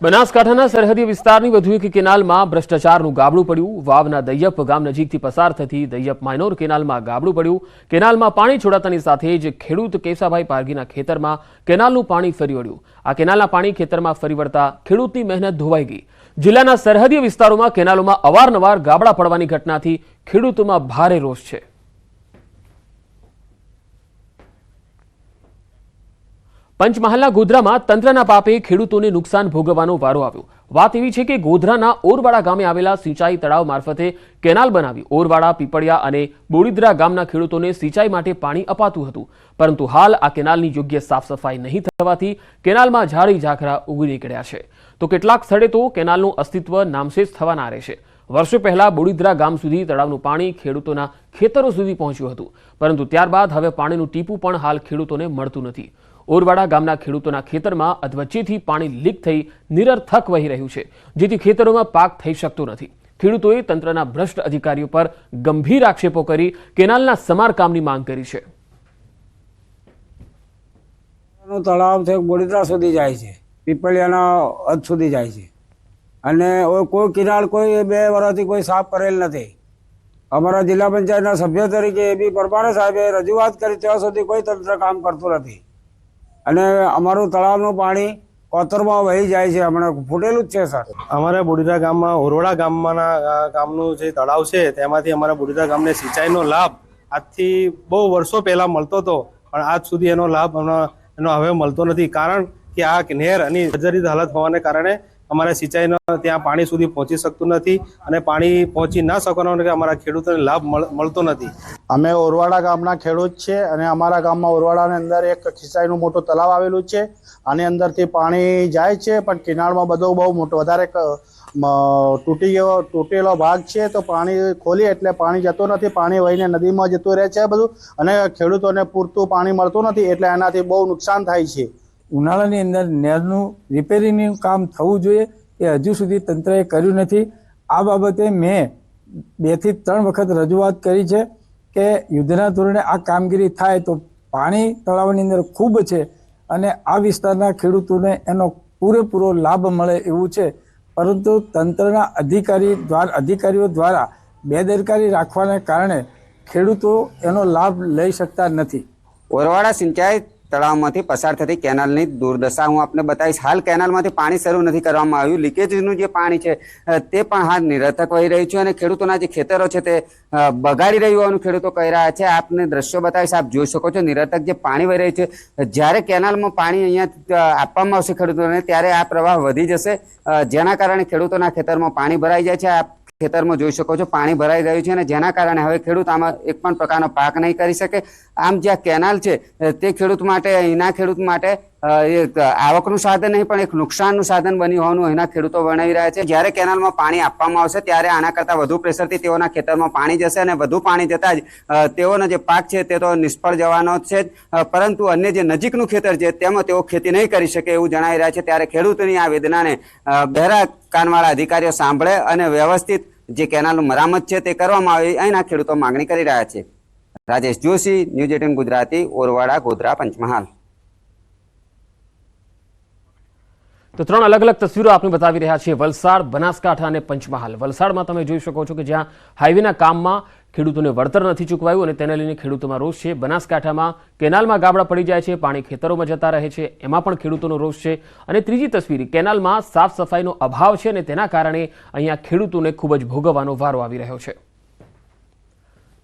બનાસકાંઠાના સરહદી વિસ્તારની વધુ એક કેનાલમાં ભ્રષ્ટાચારનું ગાબડું પડ્યું। વાવના દૈયપ ગામ નજીકથી પસાર થતી દૈયપ માઇનોર કેનાલમાં ગાબડું પડ્યું। કેનાલમાં પાણી છોડાતાની સાથે જ ખેડૂત કેસાભાઈ પારગીના ખેતરમાં કેનાલનું પાણી ફરી વળ્યું। આ કેનાલના પાણી ખેતરમાં ફરી વળતા ખેડૂતની મહેનત ધોવાઈ ગઈ। જિલ્લાના સરહદી વિસ્તારોમાં કેનાલોમાં અવારનવાર ગાબડા પડવાની ઘટનાથી ખેડૂતોમાં ભારે રોષ છે। પંચમહાલના ગોધરામાં તંત્રના પાપે ખેડૂતોને નુકસાન ભોગવવાનો વારો આવ્યો। વાત એવી છે કે ગોધરાના ઓરવાડા ગામે આવેલા સિંચાઈ તળાવ મારફતે કેનાલ બનાવી ઓરવાડા, પીપળિયા અને બોડીદરા ગામના ખેડૂતોને સિંચાઈ માટે પાણી અપાતું હતું, પરંતુ હાલ આ કેનાલની યોગ્ય સાફ સફાઈ નહીં થવાથી કેનાલમાં ઝાડી ઝાખરા ઉગી નીકળ્યા છે, તો કેટલાક સ્થળે તો કેનાલનું અસ્તિત્વ નામશેષ થવાના આરે છે। વર્ષો પહેલા બોડીદરા ગામ સુધી તળાવનું પાણી ખેડૂતોના ખેતરો સુધી પહોંચ્યું હતું, પરંતુ ત્યારબાદ હવે પાણીનું ટીપું પણ હાલ ખેડૂતોને મળતું નથી। ઓરવાડા ગામના ખેડૂતોના ખેતરમાં અધવચ્ચેથી પાણી લીક થઈ નિરર્થક વહી રહ્યું છે, જેથી ખેતરોમાં પાક થઈ શકતો નથી। ખેડૂતોએ તંત્રના ભ્રષ્ટ અધિકારીઓ પર ગંભીર આક્ષેપો કરી કેનાલના સમારકામની માંગ કરી છે। તળાવ છે બોડીદરા સુધી જાય છે, પીપળિયાના હદ સુધી જાય છે, અને કોઈ કિનાલ કોઈ 2 વર્ષથી કોઈ સાફ કરેલ નથી। અમારા જિલ્લા પંચાયતના સભ્ય તરીકે એ બી પરમાણે સાહેબે રજૂઆત કરી, ત્યાં સુધી કોઈ તંત્ર કામ કરતું નથી, અને અમારું તળાવનું પાણી કોતરમાં વહી જાય છે, હમણાં ફૂટેલું જ છે સર। અમારા બોડીદરા ગામમાં ઓરવાડા ગામનું જે તળાવ છે તેમાંથી અમારા બોડીદરા ગામને સિંચાઈનો લાભ આજથી બહુ વર્ષો પહેલા મળતો હતો, પણ આજ સુધી એનો લાભ એનો હવે મળતો નથી, કારણ કે આ નહેર અને જર્જરિત હાલત હોવાને કારણે અમારે સિંચાઈનો ત્યાં પાણી સુધી પહોંચી શકતું નથી, અને પાણી પહોંચી ના શકવાનો કે અમારા ખેડૂતોને લાભ મળતો નથી। અમે ઓરવાડા ગામના ખેડૂત છે, અને અમારા ગામમાં ઓરવાડાની અંદર એક સિંચાઈનું મોટું તળાવ આવેલું છે। આની અંદરથી પાણી જાય છે, પણ કિનારમાં બધો બહુ મોટો વધારે તૂટેલો ભાગ છે, તો પાણી ખોલી એટલે પાણી જતું નથી, પાણી વહીને નદીમાં જતું રહે છે બધું, અને ખેડૂતોને પૂરતું પાણી મળતું નથી, એટલે એનાથી બહુ નુકસાન થાય છે। ઉનાળાની અંદર નહેરનું રિપેરિંગનું કામ થવું જોઈએ, એ હજુ સુધી તંત્રએ કર્યું નથી। આ બાબતે મેં 2 થી 3 વખત રજૂઆત કરી છે કે યુદ્ધના ધોરણે આ કામગીરી થાય તો પાણી તળાવની અંદર ખૂબ છે, અને આ વિસ્તારના ખેડૂતોને એનો પૂરેપૂરો લાભ મળે એવું છે, પરંતુ તંત્રના અધિકારીઓ દ્વારા બેદરકારી રાખવાને કારણે ખેડૂતો એનો લાભ લઈ શકતા નથી। ઓરવાડા સિંચાઈ તળાવમાંથી પસાર થતી કેનાલની દુર્દશા હું આપને બતાવીશ। હાલ કેનાલમાંથી પાણી શરૂ નથી કરવામાં આવ્યું, લીકેજનું જે પાણી છે તે પણ હાલ નિરર્થક વહી રહ્યું છે, અને ખેડૂતોના જે ખેતરો છે તે બગાડી રહ્યું હોવાનું ખેડૂતો કહી રહ્યા છે। આપને દ્રશ્યો બતાવીશ, આપ જોઈ શકો છો નિરર્થક જે પાણી વહી રહ્યું છે। જ્યારે કેનાલમાં પાણી અહીંયા આપવામાં આવશે ખેડૂતોને, ત્યારે આ પ્રવાહ વધી જશે, જેના કારણે ખેડૂતોના ખેતરમાં પાણી ભરાઈ જાય છે। આપ ખેતરમાં જોઈ શકો છો પાણી ભરાઈ ગયું છે, અને જેના કારણે હવે ખેડૂત આમાં એક પણ પ્રકારનો પાક નહીં કરી શકે। આમ જે આ કેનાલ છે તે ખેડૂત માટે, અહીંના ખેડૂત માટે આવકનું સાધન નહીં પણ એક નુકસાનનું સાધન બન્યું હોવાનું અહીંના ખેડૂતો વર્ણવી રહ્યા છે। જ્યારે કેનાલમાં પાણી આપવામાં આવશે ત્યારે આના કરતાં વધુ પ્રેશરથી તેઓના ખેતરમાં પાણી જશે, અને વધુ પાણી જતા જ તેઓનો જે પાક છે તે તો નિષ્ફળ જવાનો જ છે, પરંતુ અન્ય જે નજીકનું ખેતર છે તેમાં તેઓ ખેતી નહીં કરી શકે એવું જણાવી રહ્યા છે। ત્યારે ખેડૂતોની આ વેદનાને બહેરા કાનવાળા અધિકારીઓ સાંભળે અને વ્યવસ્થિત જે કેનાલનું મરામત છે તે કરવામાં આવે, અહીંના ખેડૂતો માંગણી કરી રહ્યા છે। રાજેશ જોશી, ન્યૂઝ 18 ગુજરાતી, ઓરવાડા, ગોધરા, પંચમહાલ। તો 3 અલગ અલગ તસવીરો આપણે બતાવી રહ્યા છીએ, વલસાડ, બનાસકાંઠા અને પંચમહાલ। વલસાડમાં તમે જોઈ શકો છો કે જ્યાં હાઈવેના કામમાં ખેડૂતોને વળતર નથી ચૂકવાયું, અને તેને લઈને ખેડૂતોમાં રોષ છે। બનાસકાંઠામાં કેનાલમાં ગાબડા પડી જાય છે, પાણી ખેતરોમાં જતા રહે છે, એમાં પણ ખેડૂતોનો રોષ છે। અને ત્રીજી તસવીર, કેનાલમાં સાફ સફાઈનો અભાવ છે, અને તેના કારણે અહીંયા ખેડૂતોને ખૂબ જ ભોગવવાનો વારો આવી રહ્યો છે।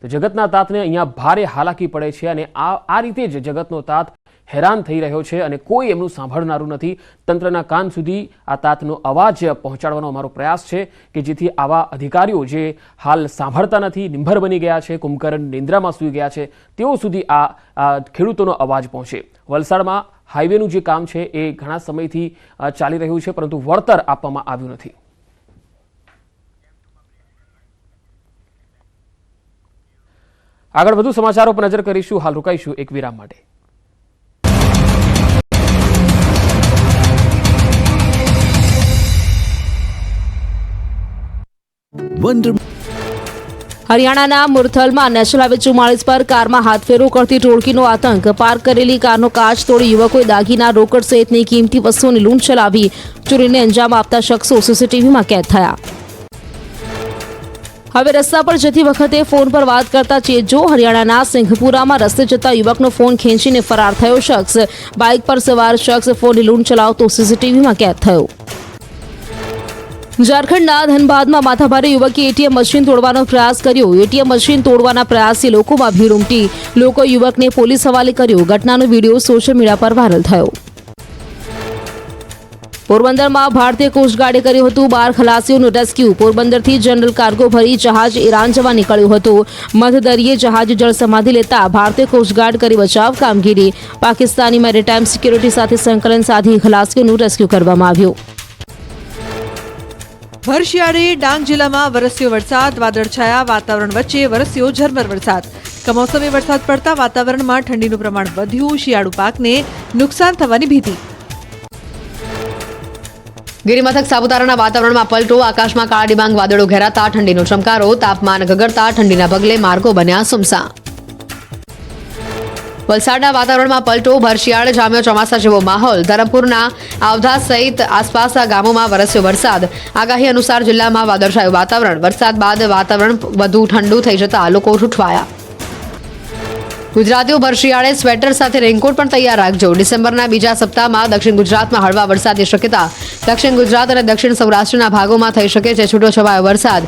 તો જગતના તાતને અહીંયા ભારે હાલાકી પડે છે, અને આ રીતે જ જગતનો તાત હેરાન થઈ રહ્યો છે, અને કોઈ એમનું સાંભળનારું નથી। તંત્રના કાન સુધી આ તાતનો અવાજ પહોંચાડવાનો અમારો પ્રયાસ છે, કે જેથી આવા અધિકારીઓ જે હાલ સાંભળતા નથી, નિંભર બની ગયા છે, કુંભકરણ નિંદ્રામાં સૂઈ ગયા છે, તેઓ સુધી આ ખેડૂતોનો અવાજ પહોંચે। વલસાડમાં હાઈવેનું જે કામ છે એ ઘણા સમયથી ચાલી રહ્યું છે, પરંતુ વળતર આપવામાં આવ્યું નથી। આગળ વધુ સમાચારો પર નજર કરીશું, હાલ રોકાઈશું એક વિરામ માટે। હરિયાણાના મુરથલમાં નેશનલ હાઈવે 44 પર કારમાં હાથફેરો કરતી ટોળકીનો આતંક. પાર્ક કરેલી કારનો કાચ તોડી યુવકોએ દાગીના, રોકડ સહિતની કિંમતી વસ્તુઓની લૂંટ ચલાવી. ચોરીને અંજામ આપતા શખ્સો સીસીટીવીમાં કેદ થયા. હવે રસ્તા પર જતી વખતે ફોન પર વાત કરતા ચેજો. હરિયાણાના સિંહપુરામાં રસ્તે જતા યુવકનો ફોન ખેંચીને ફરાર થયો શખ્સ. બાઇક પર સવાર શખ્સ ફોનની લૂંટ ચલાવતો સીસીટીવીમાં કેદ થયો. ઝારખંડના ધનબાદમાં માથાભારે યુવકે એટીએમ મશીન તોડવાનો પ્રયાસ કર્યો. એટીએમ મશીન તોડવાના પ્રયાસથી લોકોમાં ભીડ ઉમટી. લોકોએ યુવકને પોલીસ હવાલે કર્યો. ઘટનાનો વિડીયો સોશિયલ મીડિયા પર વાયરલ થયો. પોરબંદરમાં ભારતીય કોસ્ટગાર્ડે કર્યું હતું 12 ખલાસીઓનું રેસ્ક્યુ. પોરબંદરથી જનરલ કાર્ગો ભરી જહાજ ઈરાન જવા નીકળ્યું હતું. મધદરિયે જહાજ જળસમાધિ લેતા ભારતીય કોસ્ટગાર્ડ કરી બચાવ કામગીરી. પાકિસ્તાની મેરીટાઈમ સિક્યુરિટી સાથે સંકલન સાધી ખલાસીઓનું રેસ્ક્યુ કરવામાં આવ્યું. ભર શિયાળે ડાંગ જિલ્લામાં વરસ્યો વરસાદ. વાદળછાયા વાતાવરણ વચ્ચે વરસ્યો ઝરમર વરસાદ. કમોસમી વરસાદ પડતા વાતાવરણમાં ઠંડીનું પ્રમાણ વધ્યું. શિયાળુ પાકને નુકસાન થવાની ભીતિ. ગિરિમથક સાપુતારાના વાતાવરણમાં પલટો. આકાશમાં કાળા ડિબાંગ વાદળો ઘેરાતા ઠંડીનો ચમકારો. તાપમાન ગગડતા ઠંડીના પગલે માર્ગો બન્યા સુમસામ. વલસાડના વાતાવરણમાં પલટો. ભર શિયાળે જામ્યો ચોમાસા જેવો માહોલ. ધરમપુરના આવધા સહિત આસપાસના ગામોમાં વરસ્યો વરસાદ. આગાહી અનુસાર જિલ્લામાં વાદળછાયું વાતાવરણ. વરસાદ બાદ વાતાવરણ વધુ ઠંડુ થઈ જતા લોકો ઠૂઠવાયા. ગુજરાતીઓ ભર શિયાળે સ્વેટર સાથે રેનકોટ પણ તૈયાર રાખજો. ડિસેમ્બરના બીજા સપ્તાહમાં દક્ષિણ ગુજરાતમાં હળવા વરસાદની શક્યતા. દક્ષિણ ગુજરાત અને દક્ષિણ સૌરાષ્ટ્રના ભાગોમાં થઈ શકે છે છૂટોછવાયો વરસાદ.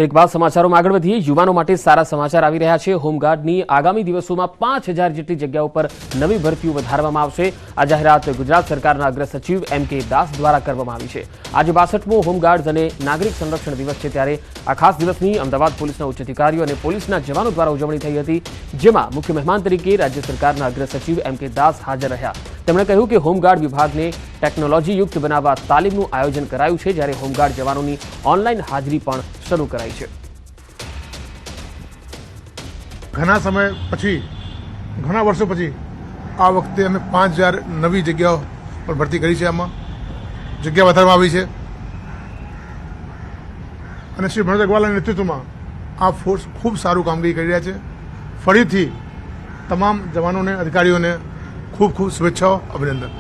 એક બાદ સમાચારોમાં આગળ વધીએ. યુવાનો માટે સારા સમાચાર આવી રહ્યા છે. હોમગાર્ડની આગામી દિવસોમાં 5000 જેટલી જગ્યાઓ પર નવી ભરતીઓ વધારવામાં આવશે. આ જાહેરાત ગુજરાત સરકારના અગ્ર સચિવ MK દાસ દ્વારા કરવામાં આવી છે. આજે 62મો હોમગાર્ડ્સ અને નાગરિક સંરક્ષણ દિવસ છે, ત્યારે આ ખાસ દિવસની અમદાવાદ પોલીસના ઉચ્ચ અધિકારીઓ અને પોલીસના જવાનો દ્વારા ઉજવણી થઈ હતી, જેમાં મુખ્ય મહેમાન તરીકે રાજ્ય સરકારના અગ્ર સચિવ MK દાસ હાજર રહ્યા. તેમણે કહ્યું કે હોમગાર્ડ વિભાગને ટેકનોલોજીયુક્ત બનાવવા તાલીમનું આયોજન કરાયું છે, જ્યારે હોમગાર્ડ જવાનોની ઓનલાઈન હાજરી પણ શરૂ કરાઈ છે. ઘણા સમય પછી, ઘણા વર્ષો પછી આ વખતે અમે 5000 નવી જગ્યાઓ પર ભરતી કરી છે. આમાં જગ્યા વધારવામાં આવી છે અને શ્રી ભરત અગ્રવાલના નેતૃત્વમાં આ ફોર્સ ખૂબ સારું કામગીરી કરી રહ્યા છે. ફરીથી તમામ જવાનોને, અધિકારીઓને ખૂબ ખૂબ શુભેચ્છાઓ, અભિનંદન.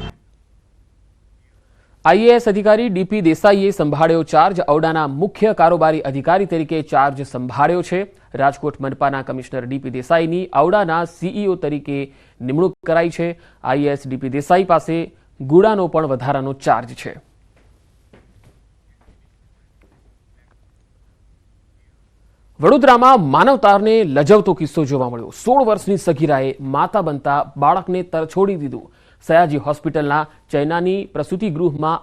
IAS અધિકારી DP દેસાઈએ સંભાળ્યો ચાર્જ. ઔડાના મુખ્ય કારોબારી અધિકારી તરીકે ચાર્જ સંભાળ્યો છે. રાજકોટ મનપાના કમિશનર DP દેસાઈની ઔડાના CEO તરીકે નિમણૂક કરાઈ છે. IAS DP દેસાઈ પાસે ગુડાનો પણ વધારાનો ચાર્જ છે. વડોદરામાં માનવતાને લજવતો કિસ્સો જોવા મળ્યો. 16 વર્ષની સગીરાએ માતા બનતા બાળકને તરછોડી દીધું. સયાજી હોસ્પિટલના ચૈનાની પ્રસૂતિ ગૃહમાં